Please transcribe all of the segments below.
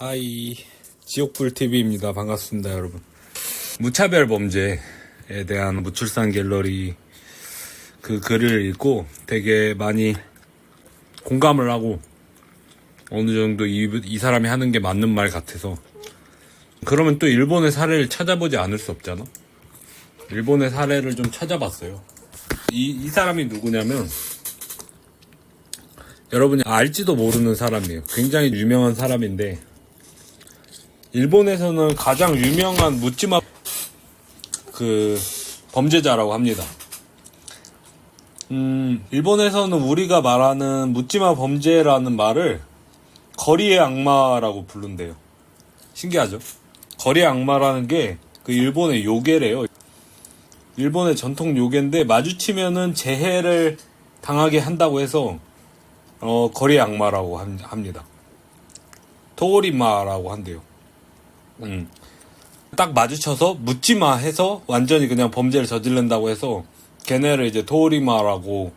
하이, 지옥불TV입니다. 반갑습니다, 여러분. 무차별 범죄에 대한 무출산 갤러리 그 글을 읽고 되게 많이 공감을 하고 어느 정도 이 사람이 하는 게 맞는 말 같아서. 그러면 또 일본의 사례를 찾아보지 않을 수 없잖아? 일본의 사례를 좀 찾아봤어요. 이 사람이 누구냐면, 여러분이 알지도 모르는 사람이에요. 굉장히 유명한 사람인데, 일본에서는 가장 유명한 묻지마 범죄자라고 합니다. 일본에서는 우리가 말하는 묻지마 범죄라는 말을 거리의 악마라고 부른대요. 신기하죠? 거리의 악마라는 게 그 일본의 요괴래요. 일본의 전통 요괴인데 마주치면은 재해를 당하게 한다고 해서 거리의 악마라고 합니다. 토리마라고 한대요. 딱 마주쳐서 묻지마 해서 완전히 그냥 범죄를 저지른다고 해서 걔네를 이제 토리마라고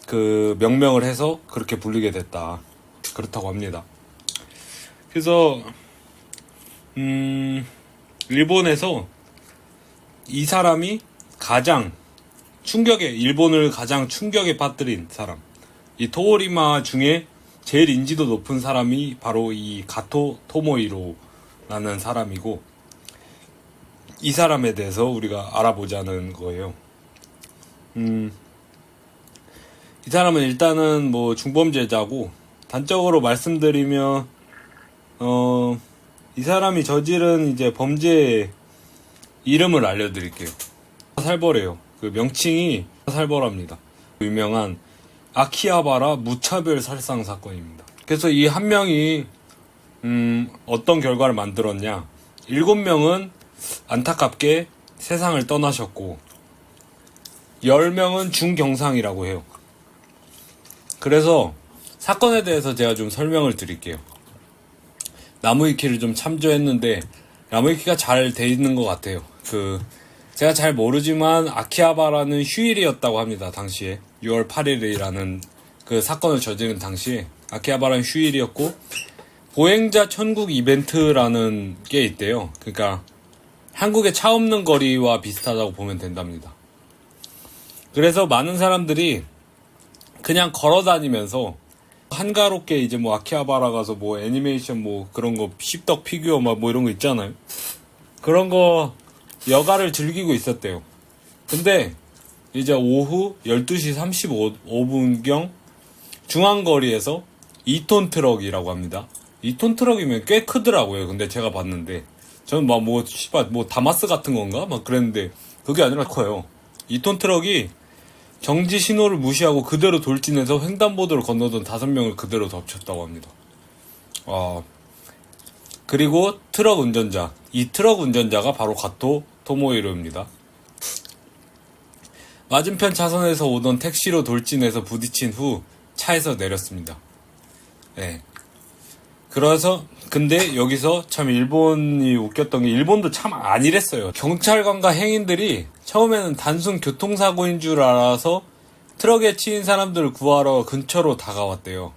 그 명명을 해서 그렇게 불리게 됐다. 그렇다고 합니다. 그래서 일본에서 이 사람이 일본을 가장 충격에 빠뜨린 사람, 이 토리마 중에 제일 인지도 높은 사람이 바로 이 가토 토모히로라는 사람이고, 이 사람에 대해서 우리가 알아보자는 거예요. 이 사람은 일단은 뭐 중범죄자고, 단적으로 말씀드리면 이 사람이 저지른 이제 범죄의 이름을 알려드릴게요. 살벌해요. 그 명칭이 살벌합니다. 유명한 아키하바라 무차별 살상 사건입니다. 그래서 이 한 명이 어떤 결과를 만들었냐, 7명은 안타깝게 세상을 떠나셨고 10명은 중경상이라고 해요. 그래서 사건에 대해서 제가 좀 설명을 드릴게요. 나무위키를 좀 참조했는데 나무위키가 잘 돼 있는 것 같아요. 제가 잘 모르지만 아키하바라는 휴일이었다고 합니다. 당시에 6월 8일이라는 그 사건을 저지른 당시에 아키하바라는 휴일이었고, 보행자 천국 이벤트라는 게 있대요. 그러니까 한국의 차 없는 거리와 비슷하다고 보면 된답니다. 그래서 많은 사람들이 그냥 걸어 다니면서 한가롭게 이제 뭐 아키하바라 가서 뭐 애니메이션 뭐 그런 거 십덕 피규어 막 뭐 이런 거 있잖아요. 그런 거 여가를 즐기고 있었대요. 근데 이제 오후 12시 35분경 중앙거리에서 2톤 트럭이라고 합니다. 2톤 트럭이면 꽤 크더라고요. 근데 제가 봤는데 저는 막 뭐 다마스 같은 건가? 막 그랬는데 그게 아니라 커요. 2톤 트럭이 정지 신호를 무시하고 그대로 돌진해서 횡단보도를 건너던 5명을 그대로 덮쳤다고 합니다. 그리고 트럭 운전자, 이 트럭 운전자가 바로 가토 토모히로입니다. 맞은편 차선에서 오던 택시로 돌진해서 부딪힌 후 차에서 내렸습니다. 네. 그래서 근데 여기서 참 일본이 웃겼던 게, 일본도 참 안일했어요. 경찰관과 행인들이 처음에는 단순 교통사고인 줄 알아서 트럭에 치인 사람들을 구하러 근처로 다가왔대요.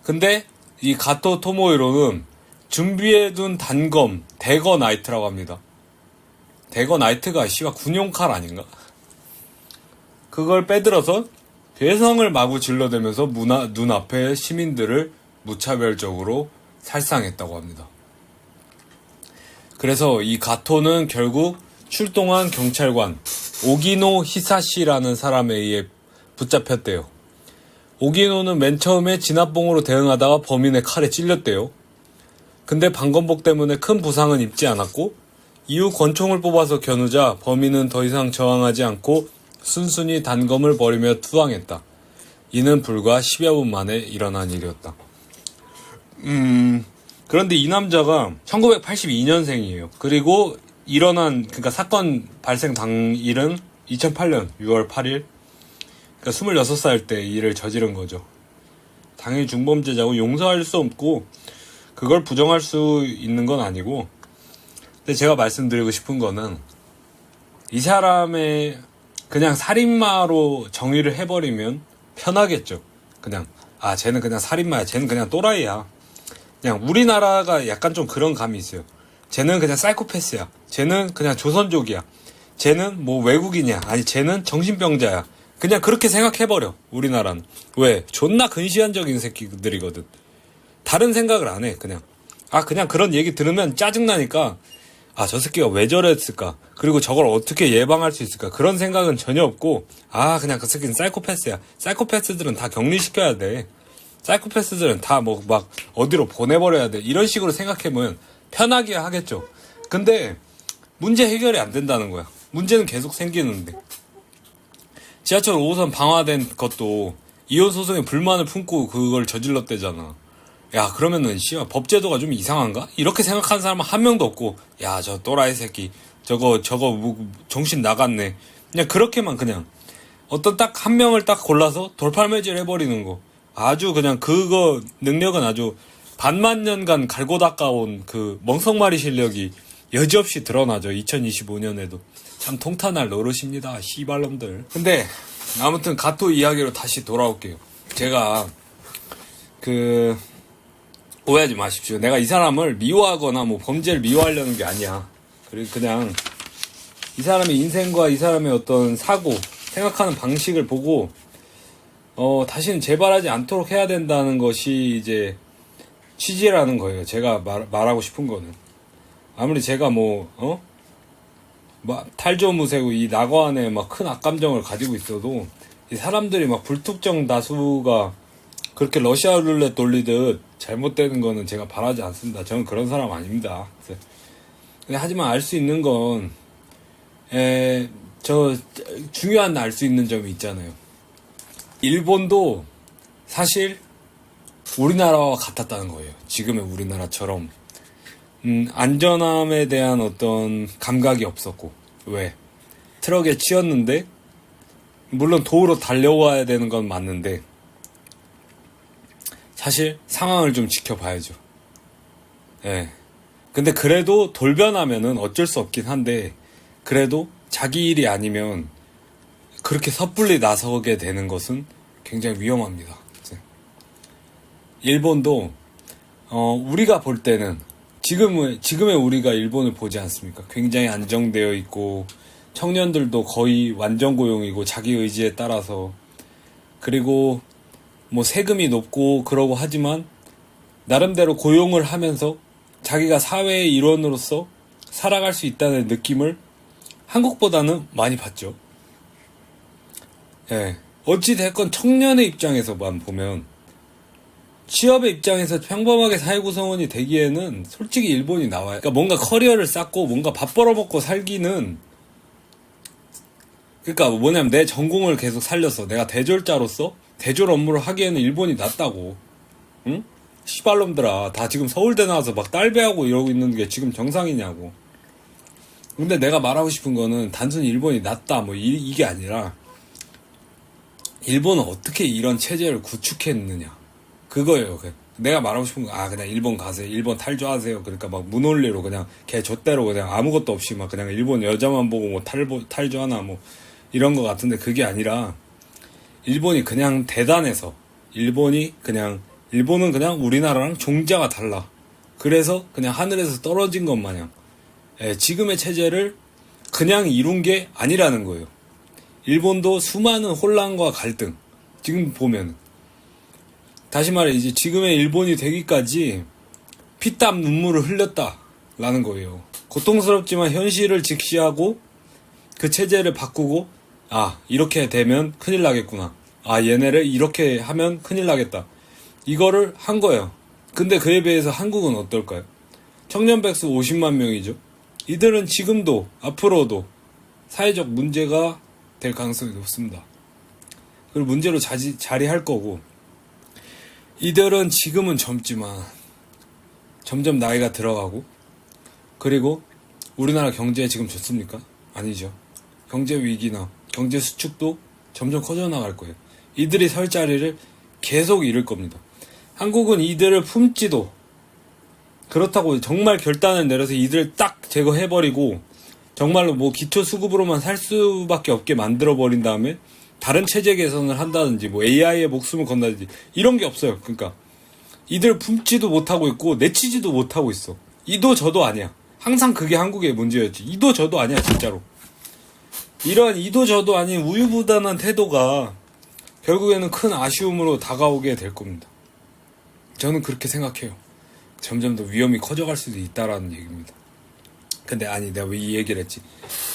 근데 이 가토 토모히로는 준비해둔 단검 대거 나이트라고 합니다. 대거 나이트가 군용칼 아닌가? 그걸 빼들어서 괴성을 마구 질러대면서 눈앞에 시민들을 무차별적으로 살상했다고 합니다. 그래서 이 가토는 결국 출동한 경찰관 오기노 히사시라는 사람에 의해 붙잡혔대요. 오기노는 맨 처음에 진압봉으로 대응하다가 범인의 칼에 찔렸대요. 근데 방검복 때문에 큰 부상은 입지 않았고, 이후 권총을 뽑아서 겨누자 범인은 더 이상 저항하지 않고 순순히 단검을 버리며 투항했다. 이는 불과 10여 분 만에 일어난 일이었다. 그런데 이 남자가 1982년생이에요. 그리고 그러니까 사건 발생 당일은 2008년 6월 8일, 그러니까 26살 때 일을 저지른 거죠. 당연히 중범죄자고 용서할 수 없고 그걸 부정할 수 있는 건 아니고, 근데 제가 말씀드리고 싶은 거는, 이 사람의 그냥 살인마로 정의를 해버리면 편하겠죠. 그냥 쟤는 그냥 살인마야, 쟤는 그냥 또라이야, 그냥 우리나라가 약간 좀 그런 감이 있어요. 쟤는 그냥 사이코패스야. 쟤는 그냥 조선족이야. 쟤는 뭐 외국인이야. 아니 쟤는 정신병자야. 그냥 그렇게 생각해버려. 우리나라는. 왜? 존나 근시안적인 새끼들이거든. 다른 생각을 안 해. 그냥 그런 얘기 들으면 짜증나니까 아, 저 새끼가 왜 저랬을까? 그리고 저걸 어떻게 예방할 수 있을까? 그런 생각은 전혀 없고, 아, 그냥 그 새끼는 사이코패스야. 사이코패스들은 다 격리시켜야 돼. 사이코패스들은 다 뭐, 막, 어디로 보내버려야 돼. 이런 식으로 생각해보면 편하게 하겠죠. 근데, 문제 해결이 안 된다는 거야. 문제는 계속 생기는데. 지하철 5호선 방화된 것도 이혼 소송에 불만을 품고 그걸 저질렀대잖아. 야, 그러면은, 법제도가 좀 이상한가? 이렇게 생각하는 사람은 한 명도 없고, 야, 저 또라이 새끼. 저거, 정신 나갔네. 그냥 그렇게만 그냥. 어떤 딱 한 명을 딱 골라서 돌팔매질 해버리는 거. 아주 그냥 그거, 능력은 아주 반만 년간 갈고 닦아온 그 멍석마리 실력이 여지없이 드러나죠. 2025년에도. 참 통탄할 노릇입니다. 씨발놈들. 근데, 아무튼 가토 이야기로 다시 돌아올게요. 제가, 오해하지 마십시오. 내가 이 사람을 미워하거나 뭐 범죄를 미워하려는 게 아니야. 그리고 그냥 이 사람의 인생과 이 사람의 어떤 사고, 생각하는 방식을 보고 다시는 재발하지 않도록 해야 된다는 것이 이제 취지라는 거예요. 제가 말하고 싶은 거는. 아무리 제가 탈조무새고 이 낙어 안에 막 큰 악감정을 가지고 있어도 이 사람들이 막 불특정 다수가 그렇게 러시아 룰렛 돌리듯 잘못되는 거는 제가 바라지 않습니다. 저는 그런 사람 아닙니다. 근데 하지만 알 수 있는 건, 중요한 알 수 있는 점이 있잖아요. 일본도 사실 우리나라와 같았다는 거예요. 지금의 우리나라처럼. 안전함에 대한 어떤 감각이 없었고. 왜? 트럭에 치였는데, 물론 도로 달려와야 되는 건 맞는데, 사실 상황을 좀 지켜봐야죠. 예. 근데 그래도 돌변하면은 어쩔 수 없긴 한데, 그래도 자기 일이 아니면 그렇게 섣불리 나서게 되는 것은 굉장히 위험합니다. 일본도 우리가 볼 때는 지금의 우리가 일본을 보지 않습니까? 굉장히 안정되어 있고 청년들도 거의 완전 고용이고 자기 의지에 따라서, 그리고 뭐 세금이 높고 그러고 하지만 나름대로 고용을 하면서 자기가 사회의 일원으로서 살아갈 수 있다는 느낌을 한국보다는 많이 받죠. 예. 어찌됐건 청년의 입장에서만 보면, 취업의 입장에서 평범하게 사회구성원이 되기에는 솔직히 일본이 나와요. 그러니까 뭔가 커리어를 쌓고 뭔가 밥 벌어먹고 살기는, 그러니까 뭐냐면 내 전공을 계속 살렸어. 내가 대졸자로서 대졸 업무를 하기에는 일본이 낫다고. 응? 시발놈들아, 다 지금 서울대 나와서 막 딸배하고 이러고 있는 게 지금 정상이냐고. 근데 내가 말하고 싶은 거는 단순히 일본이 낫다 뭐 이게 아니라, 일본은 어떻게 이런 체제를 구축했느냐, 그거예요. 내가 말하고 싶은 거, 그냥 일본 가세요, 일본 탈주하세요. 그러니까 막 무논리로 그냥 개 좆대로 그냥 아무것도 없이 막 그냥 일본 여자만 보고 뭐 탈주하나 뭐 이런 거 같은데, 그게 아니라 일본이 그냥 대단해서, 일본은 그냥 우리나라랑 종자가 달라. 그래서 그냥 하늘에서 떨어진 것 마냥 지금의 체제를 그냥 이룬 게 아니라는 거예요. 일본도 수많은 혼란과 갈등, 지금 보면, 다시 말해 이제 지금의 일본이 되기까지 피땀 눈물을 흘렸다라는 거예요. 고통스럽지만 현실을 직시하고 그 체제를 바꾸고, 이렇게 되면 큰일 나겠구나, 얘네를 이렇게 하면 큰일 나겠다, 이거를 한 거예요. 근데 그에 비해서 한국은 어떨까요? 청년 백수 50만 명이죠. 이들은 지금도 앞으로도 사회적 문제가 될 가능성이 높습니다. 그리고 문제로 자리할 거고, 이들은 지금은 젊지만 점점 나이가 들어가고, 그리고 우리나라 경제 지금 좋습니까? 아니죠. 경제 위기나 경제 수축도 점점 커져나갈 거예요. 이들이 설 자리를 계속 잃을 겁니다. 한국은 이들을 품지도, 그렇다고 정말 결단을 내려서 이들을 딱 제거해버리고 정말로 뭐 기초수급으로만 살 수밖에 없게 만들어버린 다음에 다른 체제 개선을 한다든지 뭐 AI의 목숨을 건다든지 이런 게 없어요. 그러니까 이들 품지도 못하고 있고 내치지도 못하고 있어. 이도 저도 아니야. 항상 그게 한국의 문제였지. 이도 저도 아니야 진짜로. 이러한 이도 저도 아닌 우유부단한 태도가 결국에는 큰 아쉬움으로 다가오게 될 겁니다. 저는 그렇게 생각해요. 점점 더 위험이 커져갈 수도 있다라는 얘기입니다. 근데 아니 내가 왜 이 얘기를 했지?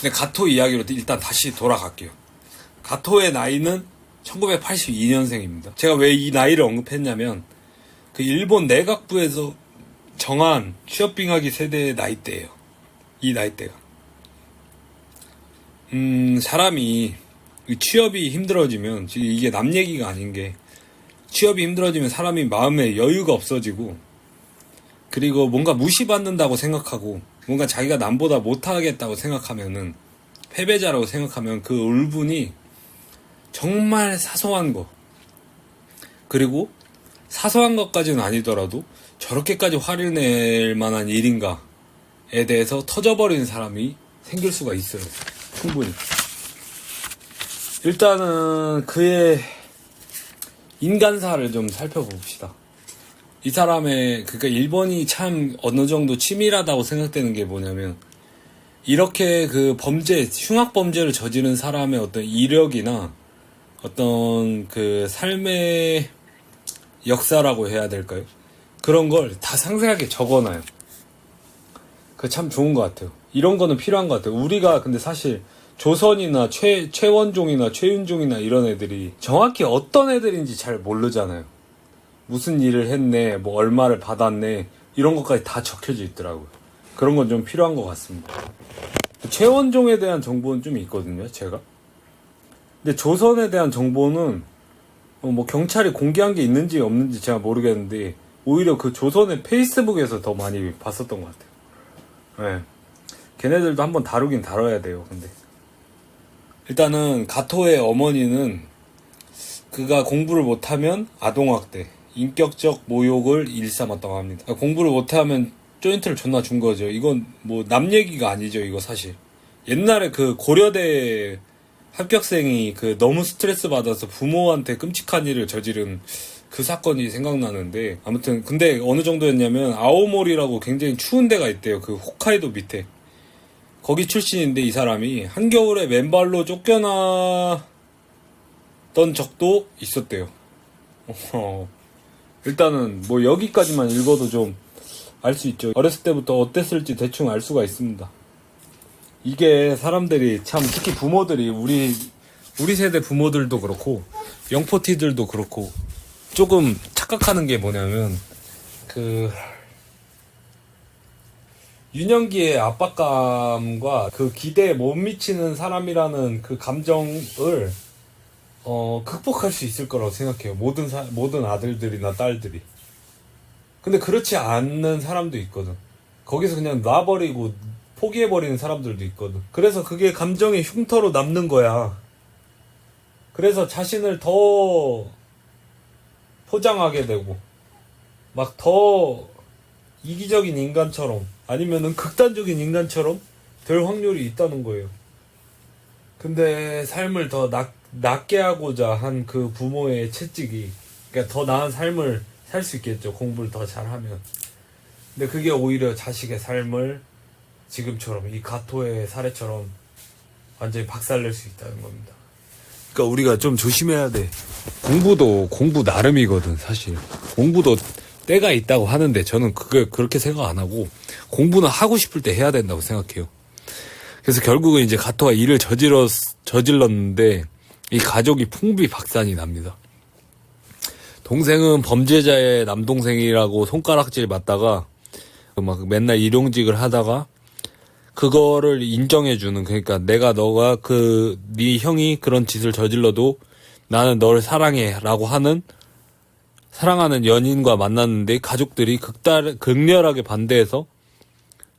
근데 가토 이야기로 일단 다시 돌아갈게요. 가토의 나이는 1982년생입니다. 제가 왜 이 나이를 언급했냐면 그 일본 내각부에서 정한 취업빙하기 세대의 나이대예요. 이 나이대가. 사람이 취업이 힘들어지면 이게 남 얘기가 아닌 게 취업이 힘들어지면 사람이 마음에 여유가 없어지고 그리고 뭔가 무시받는다고 생각하고 뭔가 자기가 남보다 못하겠다고 생각하면은 패배자라고 생각하면 그 울분이 정말 사소한 거 그리고 사소한 것까지는 아니더라도 저렇게까지 화를 낼 만한 일인가에 대해서 터져버리는 사람이 생길 수가 있어요. 충분히. 일단은 그의 인간사를 좀 살펴봅시다. 이 사람의 그러니까 일본이 참 어느 정도 치밀하다고 생각되는 게 뭐냐면 이렇게 그 범죄 흉악 범죄를 저지른 사람의 어떤 이력이나 어떤 그 삶의 역사라고 해야 될까요? 그런 걸 다 상세하게 적어놔요. 그 참 좋은 것 같아요. 이런 거는 필요한 것 같아요. 우리가 근데 사실 조선이나 최원종이나 최윤종이나 이런 애들이 정확히 어떤 애들인지 잘 모르잖아요. 무슨 일을 했네, 뭐 얼마를 받았네 이런 것까지 다 적혀져 있더라고요. 그런 건 좀 필요한 것 같습니다. 최원종에 대한 정보는 좀 있거든요, 제가. 근데 조선에 대한 정보는 뭐 경찰이 공개한 게 있는지 없는지 제가 모르겠는데 오히려 그 조선의 페이스북에서 더 많이 봤었던 것 같아요. 네. 걔네들도 한번 다루긴 다뤄야 돼요. 근데 일단은 가토의 어머니는 그가 공부를 못하면 아동학대, 인격적 모욕을 일삼았다고 합니다. 그러니까 공부를 못하면 조인트를 존나 준 거죠. 이건 뭐 남 얘기가 아니죠. 이거 사실 옛날에 그 고려대 합격생이 그 너무 스트레스 받아서 부모한테 끔찍한 일을 저지른 그 사건이 생각나는데 아무튼 근데 어느 정도였냐면 아오모리라고 굉장히 추운 데가 있대요. 그 홋카이도 밑에 거기 출신인데 이 사람이 한겨울에 맨발로 쫓겨났던 적도 있었대요. 일단은 뭐 여기까지만 읽어도 좀 알 수 있죠. 어렸을 때부터 어땠을지 대충 알 수가 있습니다. 이게 사람들이 참 특히 부모들이 우리 세대 부모들도 그렇고 영포티들도 그렇고 조금 착각하는 게 뭐냐면 그 유년기의 압박감과 그 기대에 못 미치는 사람이라는 그 감정을 극복할 수 있을 거라고 생각해요. 모든 아들들이나 딸들이. 근데 그렇지 않는 사람도 있거든. 거기서 그냥 놔버리고 포기해버리는 사람들도 있거든. 그래서 그게 감정의 흉터로 남는 거야. 그래서 자신을 더 포장하게 되고 막 더 이기적인 인간처럼 아니면은 극단적인 인간처럼 될 확률이 있다는 거예요. 근데 삶을 더 낫게 하고자 한 그 부모의 채찍이 그러니까 더 나은 삶을 살 수 있겠죠. 공부를 더 잘하면. 근데 그게 오히려 자식의 삶을 지금처럼 이 가토의 사례처럼 완전히 박살낼 수 있다는 겁니다. 그러니까 우리가 좀 조심해야 돼. 공부도 공부 나름이거든 사실. 공부도 때가 있다고 하는데 저는 그렇게 생각 안 하고 공부는 하고 싶을 때 해야 된다고 생각해요. 그래서 결국은 이제 가토가 일을 저질렀는데 이 가족이 풍비박산이 납니다. 동생은 범죄자의 남동생이라고 손가락질 맞다가 막 맨날 일용직을 하다가 그거를 인정해주는 그러니까 너가 네 형이 그런 짓을 저질러도 나는 너를 사랑해라고 하는 사랑하는 연인과 만났는데 가족들이 극렬하게 반대해서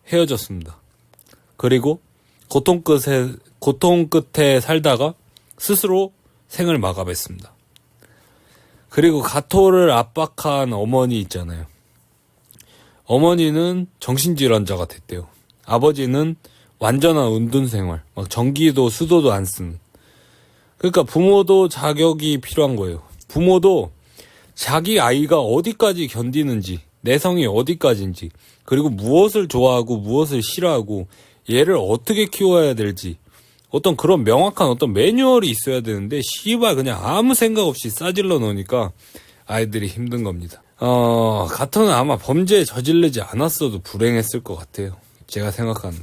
헤어졌습니다. 그리고 고통 끝에 살다가 스스로 생을 마감했습니다. 그리고 가토를 압박한 어머니 있잖아요. 어머니는 정신질환자가 됐대요. 아버지는 완전한 운둔생활, 막 전기도 수도도 안 쓰는. 그러니까 부모도 자격이 필요한 거예요. 부모도 자기 아이가 어디까지 견디는지, 내성이 어디까지인지, 그리고 무엇을 좋아하고 무엇을 싫어하고 얘를 어떻게 키워야 될지 어떤 그런 명확한 어떤 매뉴얼이 있어야 되는데 씨발 그냥 아무 생각 없이 싸질러 놓으니까 아이들이 힘든 겁니다. 같은 아마 범죄에 저지르지 않았어도 불행했을 것 같아요. 제가 생각하는.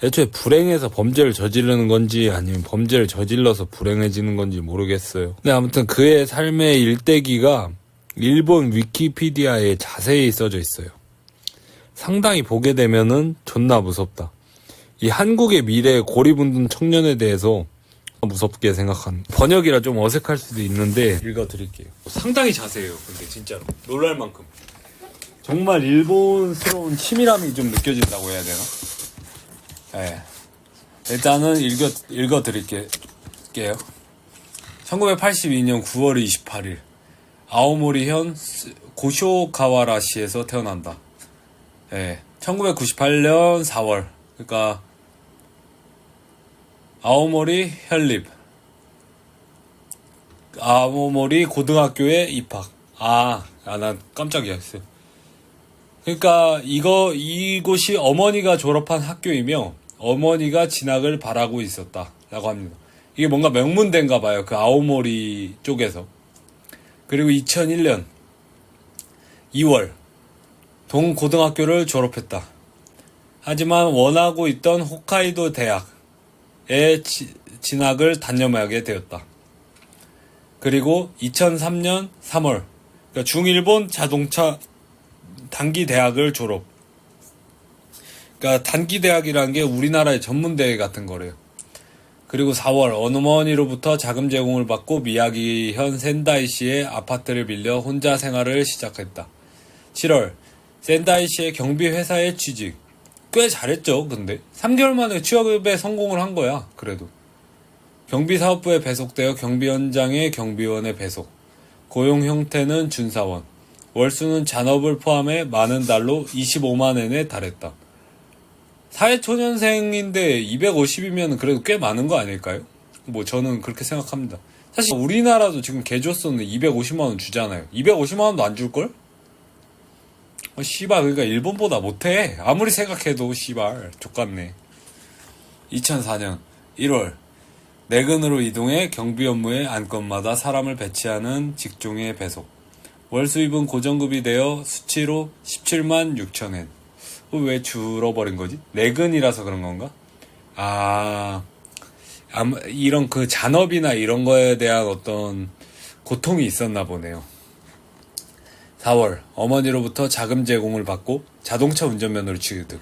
애초에 불행해서 범죄를 저지르는 건지 아니면 범죄를 저질러서 불행해지는 건지 모르겠어요. 근데 아무튼 그의 삶의 일대기가 일본 위키피디아에 자세히 써져 있어요. 상당히 보게 되면은 존나 무섭다. 이 한국의 미래에 고리분둔 청년에 대해서 무섭게 생각한 번역이라 좀 어색할 수도 있는데 읽어드릴게요. 상당히 자세해요. 근데 진짜로 놀랄 만큼 정말 일본스러운 치밀함이 좀 느껴진다고 해야 되나? 네. 일단은 읽어드릴게요. 1982년 9월 28일 아오모리현 고쇼가와라시에서 태어난다. 네. 1998년 4월 그러니까 아오모리 현립 아오모리 고등학교에 입학. 난 깜짝이야. 그러니까 이곳이 어머니가 졸업한 학교이며 어머니가 진학을 바라고 있었다라고 합니다. 이게 뭔가 명문대인가 봐요. 그 아오모리 쪽에서. 그리고 2001년 2월 동고등학교를 졸업했다. 하지만 원하고 있던 홋카이도 대학에 진학을 단념하게 되었다. 그리고 2003년 3월 그러니까 중일본 자동차 단기 대학을 졸업. 그러니까 단기 대학이라는 게 우리나라의 전문대 같은 거래요. 그리고 4월 어머니로부터 자금 제공을 받고 미야기현 센다이시의 아파트를 빌려 혼자 생활을 시작했다. 7월 센다이시의 경비 회사에 취직. 꽤 잘했죠. 근데 3개월 만에 취업에 성공을 한 거야. 그래도 경비사업부에 배속되어 경비원장의 경비원에 배속. 고용 형태는 준사원. 월수는 잔업을 포함해 많은 달로 25만엔에 달했다. 사회초년생인데 250이면 그래도 꽤 많은 거 아닐까요? 뭐 저는 그렇게 생각합니다. 사실 우리나라도 지금 개조소는 250만원 주잖아요. 250만원도 안 줄걸? 씨발 그러니까 일본보다 못해. 아무리 생각해도 씨발 족같네. 2004년 1월 내근으로 이동해 경비 업무에 안건마다 사람을 배치하는 직종에 배속. 월 수입은 고정급이 되어 수치로 17만 6천엔. 왜 줄어버린 거지? 내근이라서 그런 건가? 이런 그 잔업이나 이런 거에 대한 어떤 고통이 있었나 보네요. 4월 어머니로부터 자금 제공을 받고 자동차 운전면허를 취득.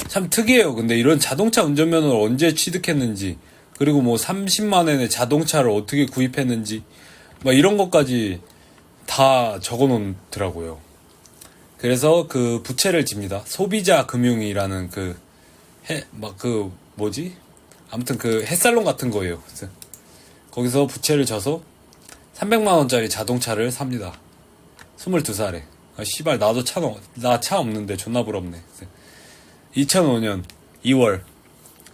참 특이해요. 근데 이런 자동차 운전면허를 언제 취득했는지 그리고 뭐 30만엔의 자동차를 어떻게 구입했는지 막 이런 것까지 다 적어놓더라고요. 그래서 그 부채를 집니다. 소비자 금융이라는 아무튼 그 햇살론 같은 거예요. 거기서 부채를 져서 300만원짜리 자동차를 삽니다. 22살에. 씨발 나도 나 차 없는데 존나 부럽네. 2005년 2월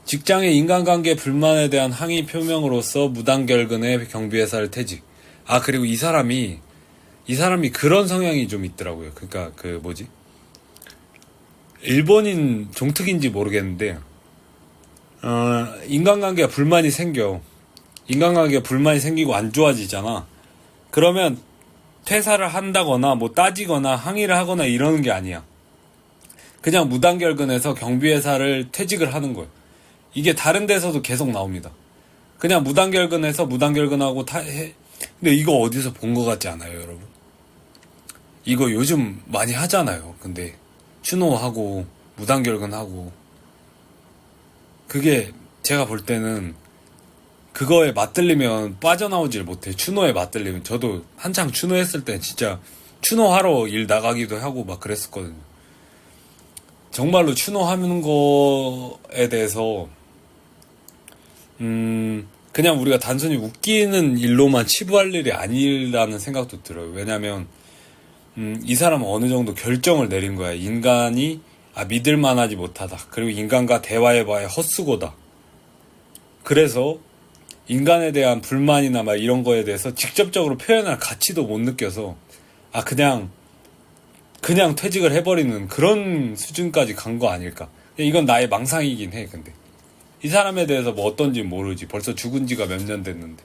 직장의 인간관계 불만에 대한 항의 표명으로서 무단결근의 경비회사를 퇴직. 그리고 이 사람이 그런 성향이 좀 있더라고요. 그러니까 일본인 종특인지 모르겠는데 인간관계가 불만이 생겨. 인간관계가 불만이 생기고 안 좋아지잖아. 그러면 퇴사를 한다거나 뭐 따지거나 항의를 하거나 이러는 게 아니야. 그냥 무단결근해서 경비회사를 퇴직을 하는 거예요. 이게 다른 데서도 계속 나옵니다. 그냥 무단결근해서 무단결근하고 근데 이거 어디서 본 것 같지 않아요, 여러분? 이거 요즘 많이 하잖아요. 근데 추노하고 무단결근하고 그게 제가 볼 때는 그거에 맞들리면 빠져나오질 못해. 추노에 맞들리면. 저도 한창 추노했을 때 진짜 추노하러 일 나가기도 하고 막 그랬었거든요. 정말로 추노하는 거에 대해서 그냥 우리가 단순히 웃기는 일로만 치부할 일이 아니라는 생각도 들어요. 왜냐면 이 사람은 어느 정도 결정을 내린 거야. 인간이 믿을만하지 못하다. 그리고 인간과 대화해봐야 헛수고다. 그래서 인간에 대한 불만이나 막 이런 거에 대해서 직접적으로 표현할 가치도 못 느껴서 그냥 퇴직을 해버리는 그런 수준까지 간 거 아닐까. 이건 나의 망상이긴 해. 근데 이 사람에 대해서 뭐 어떤지 모르지. 벌써 죽은 지가 몇 년 됐는데.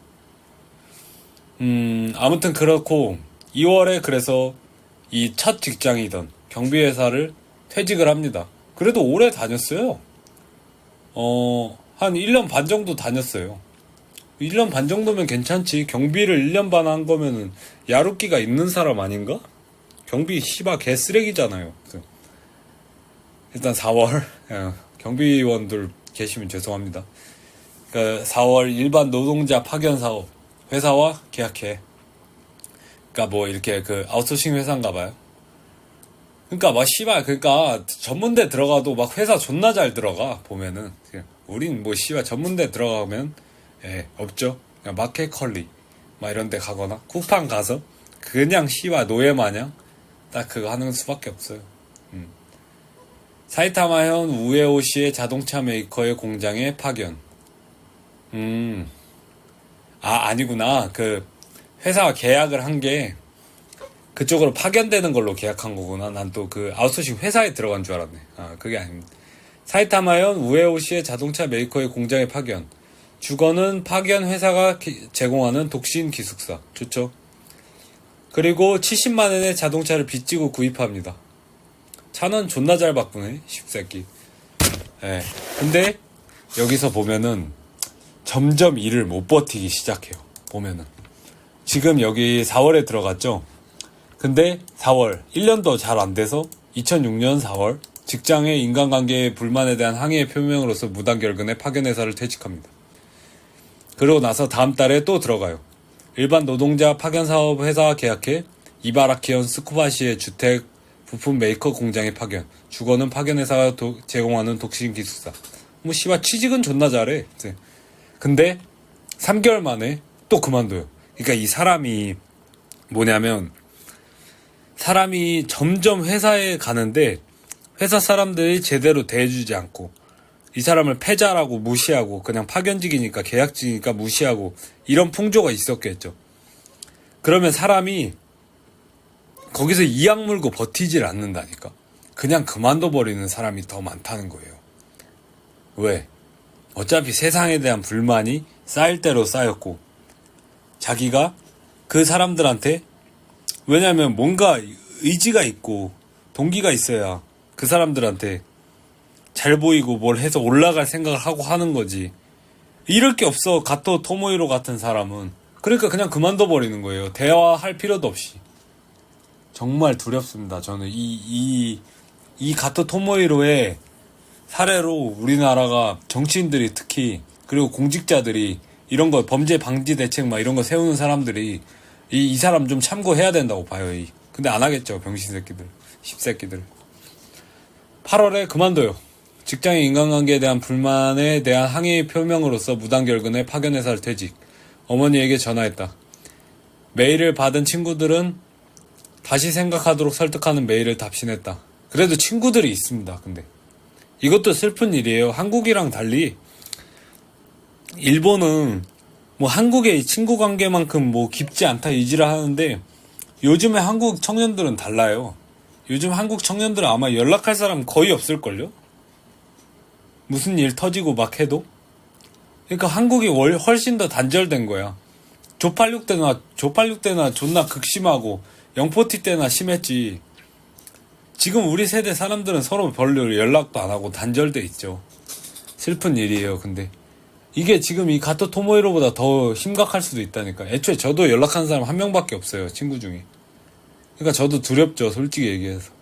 아무튼 그렇고 2월에 그래서 이 첫 직장이던 경비회사를 퇴직을 합니다. 그래도 오래 다녔어요. 한 1년 반 정도 다녔어요. 1년 반 정도면 괜찮지. 경비를 1년 반 한 거면은 야루끼가 있는 사람 아닌가? 경비 씨바 개쓰레기잖아요. 일단 4월 경비원들 계시면 죄송합니다. 그러니까 4월 일반 노동자 파견 사업 회사와 계약해. 그러니까 뭐 이렇게 그 아웃소싱 회사인가 봐요. 그러니까 막 씨발 그러니까 전문대 들어가도 막 회사 존나 잘 들어가 보면은. 우린 뭐 씨발 전문대 들어가면 없죠. 그냥 마켓컬리 막 이런 데 가거나 쿠팡 가서 그냥 씨발 노예 마냥 딱 그거 하는 수밖에 없어요. 사이타마현 우에오시의 자동차 메이커의 공장에 파견. 아니구나. 그 회사와 계약을 한 게 그쪽으로 파견되는 걸로 계약한 거구나. 난 또 그 아웃소싱 회사에 들어간 줄 알았네. 그게 아닙니다. 사이타마현 우에오시의 자동차 메이커의 공장에 파견. 주거는 파견 회사가 제공하는 독신 기숙사. 좋죠. 그리고 70만 원의 자동차를 빚지고 구입합니다. 차는 존나 잘 바꾸네, 십새끼. 근데 여기서 보면은 점점 일을 못 버티기 시작해요. 보면은 지금 여기 4월에 들어갔죠. 근데 4월 1년도 잘 안 돼서 2006년 4월 직장의 인간관계의 불만에 대한 항의의 표명으로서 무단결근에 파견회사를 퇴직합니다. 그러고 나서 다음 달에 또 들어가요. 일반 노동자 파견사업 회사와 계약해 이바라키현 스쿠바시의 주택 부품 메이커 공장에 파견. 주거는 파견회사가 제공하는 독신 기숙사. 뭐 씨발 취직은 존나 잘해. 근데 3개월 만에 또 그만둬요. 그러니까 이 사람이 뭐냐면 사람이 점점 회사에 가는데 회사 사람들이 제대로 대해주지 않고 이 사람을 패자라고 무시하고 그냥 파견직이니까 계약직이니까 무시하고 이런 풍조가 있었겠죠. 그러면 사람이 거기서 이악 물고 버티질 않는다니까. 그냥 그만둬버리는 사람이 더 많다는 거예요. 왜? 어차피 세상에 대한 불만이 쌓일 대로 쌓였고 자기가 그 사람들한테 왜냐면 뭔가 의지가 있고 동기가 있어야 그 사람들한테 잘 보이고 뭘 해서 올라갈 생각을 하고 하는 거지. 이럴 게 없어. 가토 토모히로 같은 사람은. 그러니까 그냥 그만둬버리는 거예요. 대화할 필요도 없이. 정말 두렵습니다. 저는 이 가토 토모히로의 사례로 우리나라가 정치인들이 특히 그리고 공직자들이 이런 거 범죄 방지 대책 막 이런 거 세우는 사람들이 이 사람 좀 참고해야 된다고 봐요. 근데 안 하겠죠. 병신 새끼들. 십새끼들. 8월에 그만둬요. 직장의 인간관계에 대한 불만에 대한 항의 표명으로서 무단결근에 파견회사를 퇴직. 어머니에게 전화했다. 메일을 받은 친구들은 다시 생각하도록 설득하는 메일을 답신했다. 그래도 친구들이 있습니다. 근데 이것도 슬픈 일이에요. 한국이랑 달리 일본은 뭐 한국의 친구 관계만큼 뭐 깊지 않다 이지라 하는데 요즘에 한국 청년들은 달라요. 요즘 한국 청년들은 아마 연락할 사람 거의 없을걸요? 무슨 일 터지고 막 해도? 그러니까 한국이 훨씬 더 단절된 거야. 조팔육 때나 존나 극심하고 영포티 때나 심했지. 지금 우리 세대 사람들은 서로 별로 연락도 안 하고 단절돼 있죠. 슬픈 일이에요. 근데 이게 지금 이 가토 토모히로보다 더 심각할 수도 있다니까. 애초에 저도 연락하는 사람 한 명밖에 없어요. 친구 중에. 그러니까 저도 두렵죠. 솔직히 얘기해서.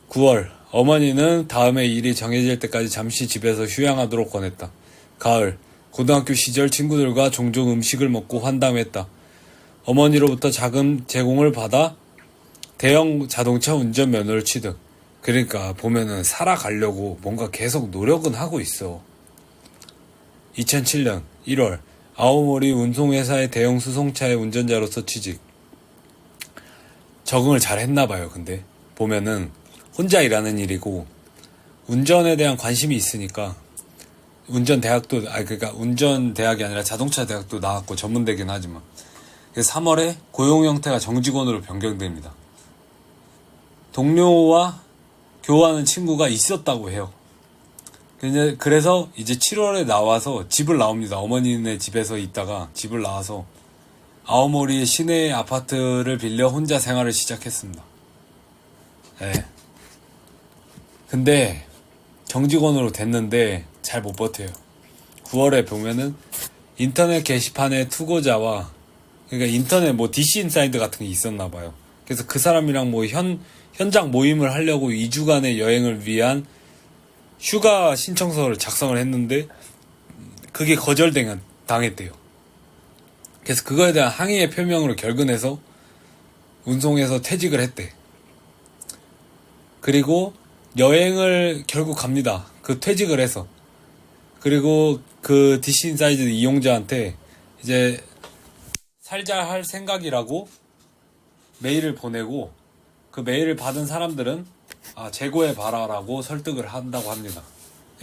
9월 어머니는 다음에 일이 정해질 때까지 잠시 집에서 휴양하도록 권했다. 가을 고등학교 시절 친구들과 종종 음식을 먹고 환담했다. 어머니로부터 자금 제공을 받아 대형 자동차 운전면허를 취득. 그러니까 보면은 살아가려고 뭔가 계속 노력은 하고 있어. 2007년 1월 아오모리 운송회사의 대형 수송차의 운전자로서 취직. 적응을 잘 했나봐요. 근데 보면은 혼자 일하는 일이고 운전에 대한 관심이 있으니까 운전 대학이 아니라 자동차 대학도 나왔고 전문대긴 하지만 3월에 고용 형태가 정직원으로 변경됩니다. 동료와 교환하는 친구가 있었다고 해요. 그래서 이제 7월에 나와서 집을 나옵니다. 어머니네 집에서 있다가 집을 나와서 아오모리의 시내 아파트를 빌려 혼자 생활을 시작했습니다. 네. 근데 정직원으로 됐는데 잘 못 버텨요. 9월에 보면은 인터넷 게시판에 투고자와, 그러니까 인터넷 뭐 DC 인사이드 같은 게 있었나 봐요. 그래서 그 사람이랑 뭐 현장 모임을 하려고 2주간의 여행을 위한 휴가 신청서를 작성을 했는데 그게 당했대요. 그래서 그거에 대한 항의의 표명으로 결근해서 운송해서 퇴직을 했대. 그리고 여행을 결국 갑니다. 그 퇴직을 해서. 그리고 그 DC 인사이드 이용자한테 이제 살자 할 생각이라고 메일을 보내고, 그 메일을 받은 사람들은 재고해봐라라고 설득을 한다고 합니다.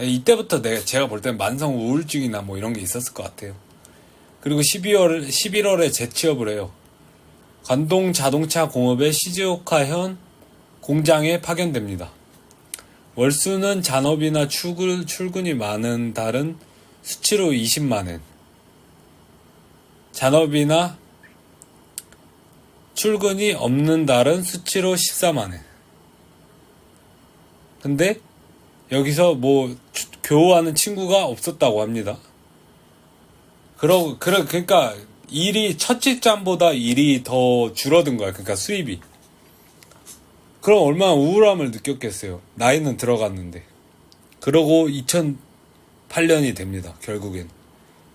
이때부터 제가 볼 땐 만성 우울증이나 뭐 이런 게 있었을 것 같아요. 그리고 11월에 재취업을 해요. 관동 자동차 공업의 시즈오카현 공장에 파견됩니다. 월수는 잔업이나 출근이 많은 달은 수치로 20만엔, 잔업이나 출근이 없는 달은 수치로 14만엔. 근데 여기서 뭐 교우하는 친구가 없었다고 합니다. 그러니까 첫 직장보다 일이 더 줄어든 거야. 그러니까 수입이. 그럼 얼마나 우울함을 느꼈겠어요. 나이는 들어갔는데. 그러고 2008년이 됩니다. 결국엔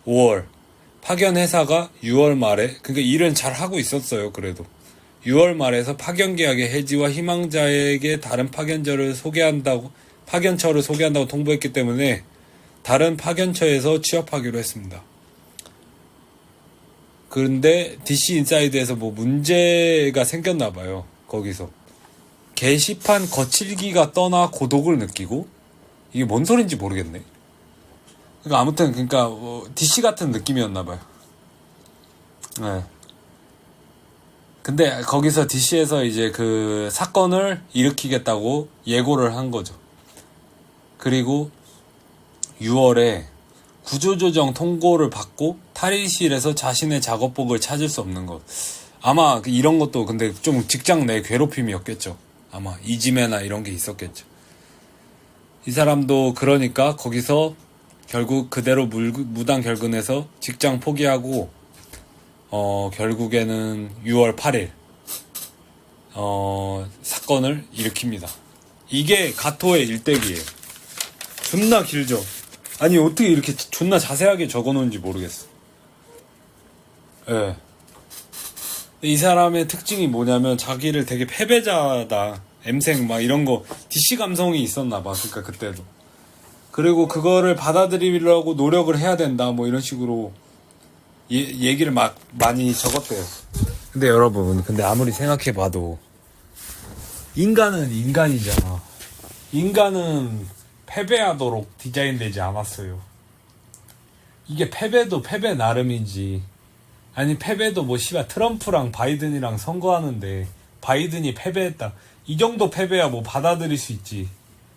5월 파견 회사가 6월 말에, 그러니까 일은 잘 하고 있었어요. 그래도 6월 말에서 파견 계약의 해지와 희망자에게 다른 파견처를 소개한다고 통보했기 때문에 다른 파견처에서 취업하기로 했습니다. 그런데 DC 인사이드에서 뭐 문제가 생겼나 봐요. 거기서 게시판 거칠기가 떠나 고독을 느끼고, 이게 뭔 소린지 모르겠네. 그러니까 아무튼 DC 같은 느낌이었나 봐요. 네. 근데 거기서 DC에서 이제 그 사건을 일으키겠다고 예고를 한 거죠. 그리고 6월에 구조조정 통고를 받고 탈의실에서 자신의 작업복을 찾을 수 없는 것. 아마 이런 것도 근데 좀 직장 내 괴롭힘이었겠죠. 아마 이지매나 이런 게 있었겠죠. 이 사람도 그러니까 거기서 결국 그대로 무단 결근해서 직장 포기하고 결국에는 6월 8일 사건을 일으킵니다. 이게 가토의 일대기예요. 존나 길죠. 아니 어떻게 이렇게 존나 자세하게 적어놓은지 모르겠어. 예. 이 사람의 특징이 뭐냐면 자기를 되게 패배자다, 엠생 막 이런 거 DC 감성이 있었나 봐. 그러니까 그때도. 그리고 그거를 받아들이려고 노력을 해야 된다 뭐 이런 식으로 얘기를 막 많이 적었대요. 근데 여러분, 근데 아무리 생각해봐도 인간은 인간이잖아. 인간은 패배하도록 디자인되지 않았어요. 이게 패배도 패배 나름이지. 아니 패배도 뭐 트럼프랑 바이든이랑 선거하는데 바이든이 패배했다, 이 정도 패배야 뭐 받아들일 수 있지.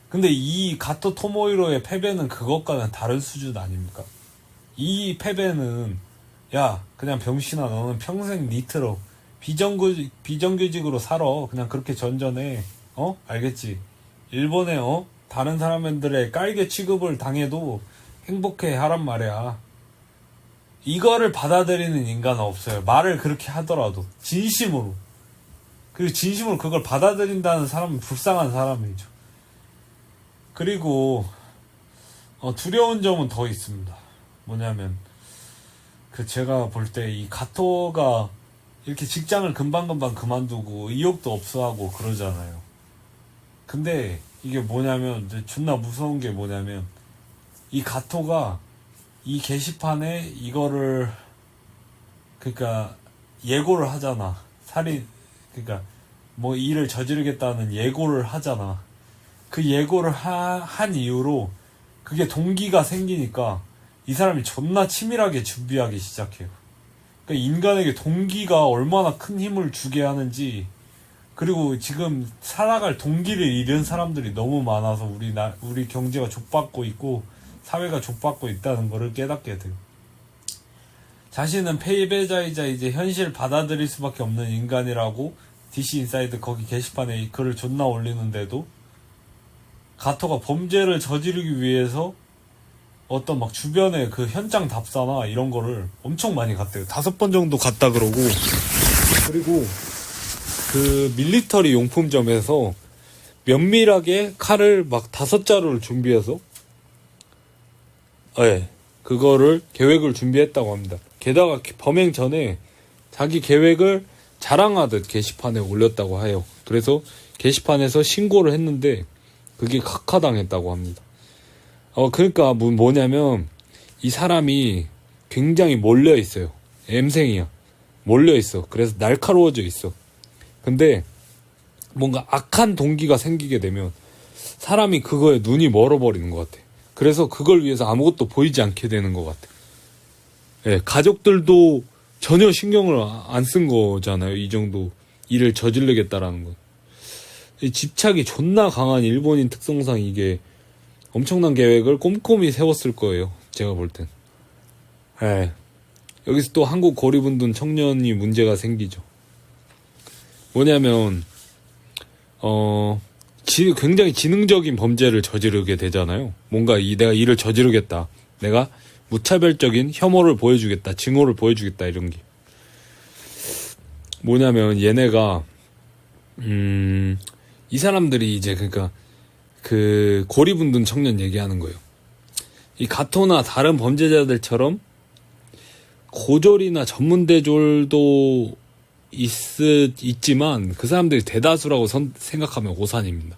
근데 이 가토 토모히로의 패배는 그것과는 다른 수준 아닙니까? 이 패배는 야 그냥 병신아, 너는 평생 니트로 비정규직으로 살아. 그냥 그렇게 전전해. 알겠지? 일본에 다른 사람들의 깔개 취급을 당해도 행복해 하란 말이야. 이거를 받아들이는 인간은 없어요. 말을 그렇게 하더라도 진심으로. 그리고 진심으로 그걸 받아들인다는 사람은 불쌍한 사람이죠. 그리고 두려운 점은 더 있습니다. 뭐냐면 제가 볼 때 이 가토가 이렇게 직장을 금방금방 그만두고 의욕도 없어하고 그러잖아요. 근데 이게 뭐냐면 존나 무서운 게 뭐냐면 이 가토가 이 게시판에 이거를 그러니까 예고를 하잖아. 그러니까 뭐 일을 저지르겠다는 예고를 하잖아. 그 예고를 한 이후로 그게 동기가 생기니까 이 사람이 존나 치밀하게 준비하기 시작해요. 그러니까 인간에게 동기가 얼마나 큰 힘을 주게 하는지, 그리고 지금 살아갈 동기를 잃은 사람들이 너무 많아서 우리 경제가 족받고 있고 사회가 족받고 있다는 거를 깨닫게 돼요. 자신은 패배자이자 이제 현실을 받아들일 수밖에 없는 인간이라고 DC 인사이드 거기 게시판에 글을 존나 올리는데도 가토가 범죄를 저지르기 위해서 어떤 막 주변에 그 현장 답사나 이런 거를 엄청 많이 갔대요. 5번 정도 갔다 그러고, 그리고 그 밀리터리 용품점에서 면밀하게 칼을 막 5자루를 준비해서 그거를 계획을 준비했다고 합니다. 게다가 범행 전에 자기 계획을 자랑하듯 게시판에 올렸다고 해요. 그래서 게시판에서 신고를 했는데 그게 각하당했다고 합니다. 그러니까 뭐냐면 이 사람이 굉장히 몰려 있어요. M생이야. 몰려 있어. 그래서 날카로워져 있어. 근데 뭔가 악한 동기가 생기게 되면 사람이 그거에 눈이 멀어버리는 것 같아. 그래서 그걸 위해서 아무것도 보이지 않게 되는 것 같아. 가족들도 전혀 신경을 안 쓴 거잖아요. 이 정도 일을 저지르겠다라는 건. 이 집착이 존나 강한 일본인 특성상 이게 엄청난 계획을 꼼꼼히 세웠을 거예요. 제가 볼 땐. 여기서 또 한국 고리분둔 청년이 문제가 생기죠. 뭐냐면 굉장히 지능적인 범죄를 저지르게 되잖아요. 뭔가 내가 일을 저지르겠다. 내가 무차별적인 혐오를 보여주겠다. 증오를 보여주겠다. 이런 게. 뭐냐면 얘네가 이 사람들이 이제 그러니까 그 고리분둔 청년 얘기하는 거예요. 이 가토나 다른 범죄자들처럼 고졸이나 전문대졸도 있지만 그 사람들이 대다수라고 생각하면 오산입니다.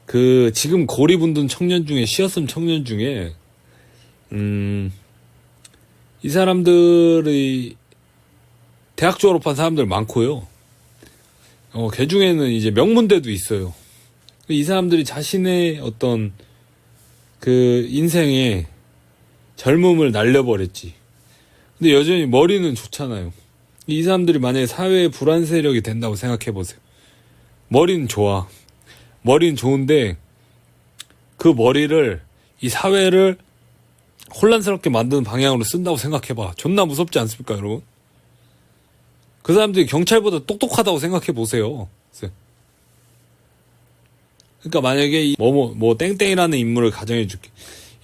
그 지금 고리분둔 청년 중에 시어슴 청년 중에 이 사람들이 대학 졸업한 사람들 많고요. 걔 중에는 이제 명문대도 있어요. 이 사람들이 자신의 어떤 그 인생에 젊음을 날려버렸지. 근데 여전히 머리는 좋잖아요. 이 사람들이 만약에 사회의 불안 세력이 된다고 생각해보세요. 머리는 좋아. 머리는 좋은데 그 머리를 이 사회를 혼란스럽게 만드는 방향으로 쓴다고 생각해봐. 존나 무섭지 않습니까, 여러분? 그 사람들이 경찰보다 똑똑하다고 생각해보세요. 그러니까 만약에 땡땡이라는 인물을 가정해줄게.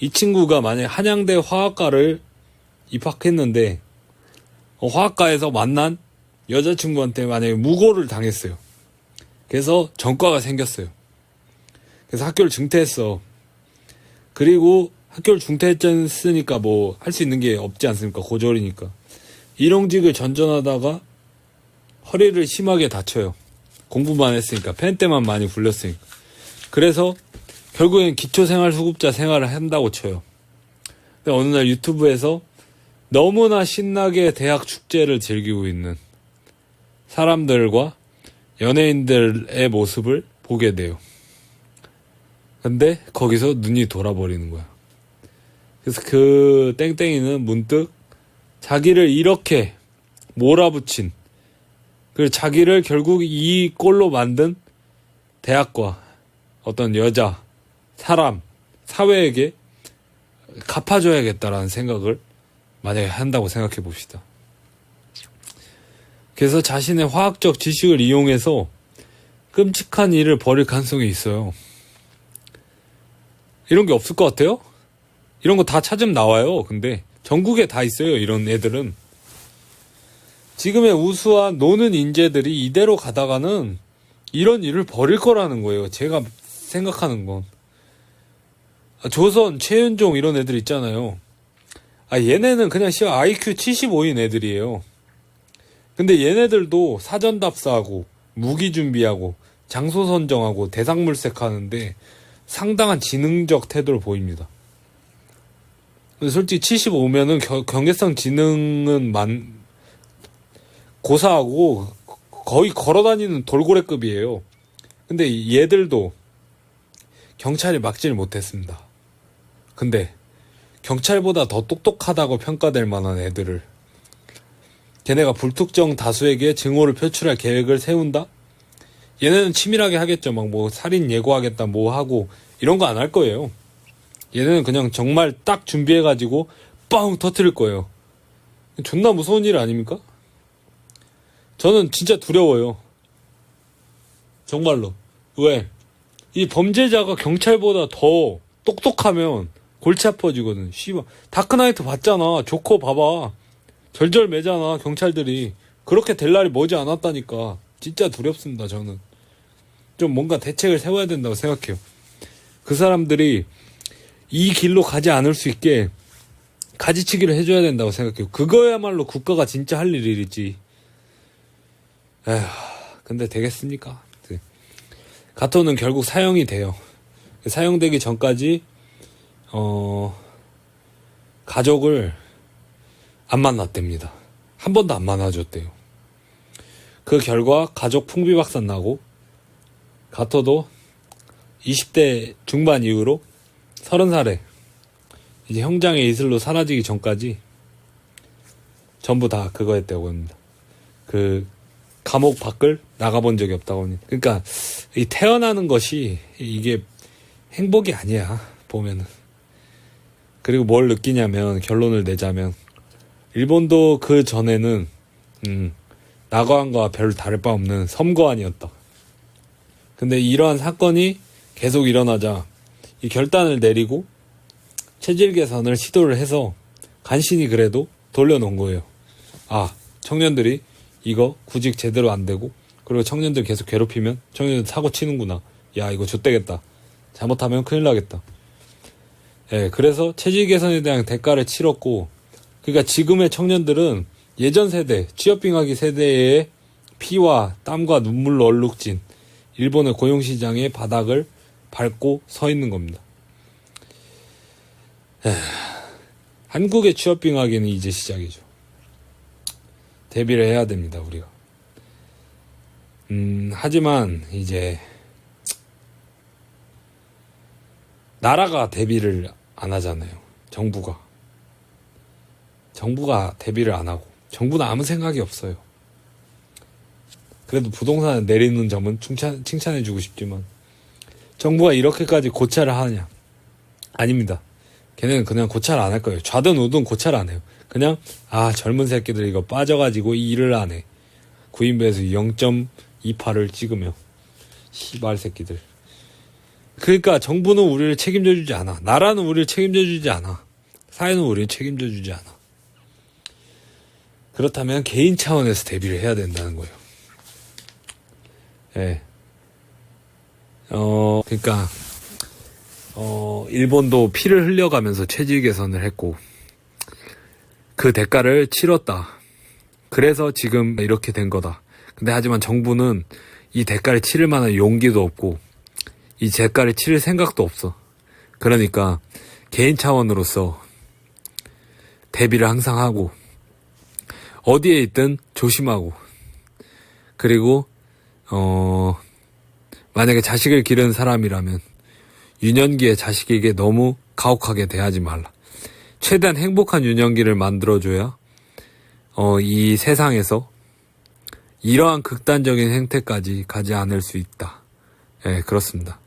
이 친구가 만약에 한양대 화학과를 입학했는데 화학과에서 만난 여자친구한테 만약에 무고를 당했어요. 그래서 전과가 생겼어요. 그래서 학교를 중퇴했어. 그리고 학교를 중퇴했으니까 뭐 할 수 있는 게 없지 않습니까? 고졸이니까. 일용직을 전전하다가 허리를 심하게 다쳐요. 공부만 했으니까. 펜 때만 많이 굴렸으니까. 그래서 결국엔 기초생활수급자 생활을 한다고 쳐요. 근데 어느 날 유튜브에서 너무나 신나게 대학 축제를 즐기고 있는 사람들과 연예인들의 모습을 보게 돼요. 근데 거기서 눈이 돌아버리는 거야. 그래서 그 땡땡이는 문득 자기를 이렇게 몰아붙인, 그리고 자기를 결국 이 꼴로 만든 대학과 어떤 여자, 사람, 사회에게 갚아줘야겠다라는 생각을 만약에 한다고 생각해 봅시다. 그래서 자신의 화학적 지식을 이용해서 끔찍한 일을 벌일 가능성이 있어요. 이런 게 없을 것 같아요? 이런 거 다 찾으면 나와요. 근데 전국에 다 있어요. 이런 애들은. 지금의 우수한 노는 인재들이 이대로 가다가는 이런 일을 벌일 거라는 거예요. 제가 생각하는 건. 조선, 최윤종 이런 애들 있잖아요. 얘네는 그냥 IQ 75인 애들이에요. 근데 얘네들도 사전 답사하고 무기 준비하고 장소 선정하고 대상물색 하는데 상당한 지능적 태도를 보입니다. 근데 솔직히 75면은 경계성 지능은 고사하고 거의 걸어다니는 돌고래급이에요. 근데 얘들도 경찰이 막지를 못했습니다. 근데 경찰보다 더 똑똑하다고 평가될 만한 애들을 걔네가 불특정 다수에게 증오를 표출할 계획을 세운다? 얘네는 치밀하게 하겠죠. 막 뭐 살인 예고하겠다 뭐 하고 이런 거 안 할 거예요. 얘네는 그냥 정말 딱 준비해가지고 빵 터트릴 거예요. 존나 무서운 일 아닙니까? 저는 진짜 두려워요. 정말로. 왜? 이 범죄자가 경찰보다 더 똑똑하면 골치 아파지거든. 씨발. 다크나이트 봤잖아. 조커 봐봐. 절절매잖아, 경찰들이. 그렇게 될 날이 머지 않았다니까. 진짜 두렵습니다, 저는. 좀 뭔가 대책을 세워야 된다고 생각해요. 그 사람들이 이 길로 가지 않을 수 있게 가지치기를 해줘야 된다고 생각해요. 그거야말로 국가가 진짜 할 일이지. 에휴, 근데 되겠습니까? 가토는 결국 사형이 돼요. 사형되기 전까지 가족을 안 만났답니다. 한 번도 안 만나줬대요. 그 결과 가족 풍비박산 나고 가토도 20대 중반 이후로 30살에 이제 형장의 이슬로 사라지기 전까지 전부 다 그거 했다고 합니다. 그 감옥 밖을 나가본 적이 없다고 합니다. 그러니까 이 태어나는 것이 이게 행복이 아니야, 보면은. 그리고 뭘 느끼냐면, 결론을 내자면 일본도 그 전에는 낙어안과 별 다를 바 없는 섬거안이었다. 근데 이러한 사건이 계속 일어나자 이 결단을 내리고 체질 개선을 시도를 해서 간신히 그래도 돌려놓은 거예요. 아, 청년들이 이거 구직 제대로 안 되고, 그리고 청년들 계속 괴롭히면 청년들 사고 치는구나. 야, 이거 좆되겠다. 잘못하면 큰일 나겠다. 예, 그래서 체질 개선에 대한 대가를 치렀고, 그러니까 지금의 청년들은 예전 세대, 취업빙하기 세대의 피와 땀과 눈물로 얼룩진 일본의 고용시장의 바닥을 밟고 서 있는 겁니다. 한국의 취업빙하기는 이제 시작이죠. 대비를 해야 됩니다, 우리가. 하지만 이제 나라가 대비를 안 하잖아요. 정부가 대비를 안 하고, 정부는 아무 생각이 없어요. 그래도 부동산을 내리는 점은 칭찬해주고 싶지만, 정부가 이렇게까지 고찰을 하느냐? 아닙니다. 걔네는 그냥 고찰 안 할 거예요. 좌든 우든 고찰 안 해요. 그냥 젊은 새끼들 이거 빠져가지고 이 일을 안 해. 구인배에서 0.28을 찍으며 씨발 새끼들. 그러니까 정부는 우리를 책임져주지 않아. 나라는 우리를 책임져주지 않아. 사회는 우리를 책임져주지 않아. 그렇다면 개인 차원에서 대비를 해야 된다는 거예요. 예. 그러니까 일본도 피를 흘려가면서 체질 개선을 했고, 그 대가를 치렀다. 그래서 지금 이렇게 된 거다. 근데 하지만 정부는 이 대가를 치를 만한 용기도 없고, 이 대가를 치를 생각도 없어. 그러니까 개인 차원으로서 대비를 항상 하고, 어디에 있든 조심하고, 그리고 만약에 자식을 기른 사람이라면 유년기에 자식에게 너무 가혹하게 대하지 말라. 최대한 행복한 유년기를 만들어줘야 이 세상에서 이러한 극단적인 행태까지 가지 않을 수 있다. 예, 그렇습니다.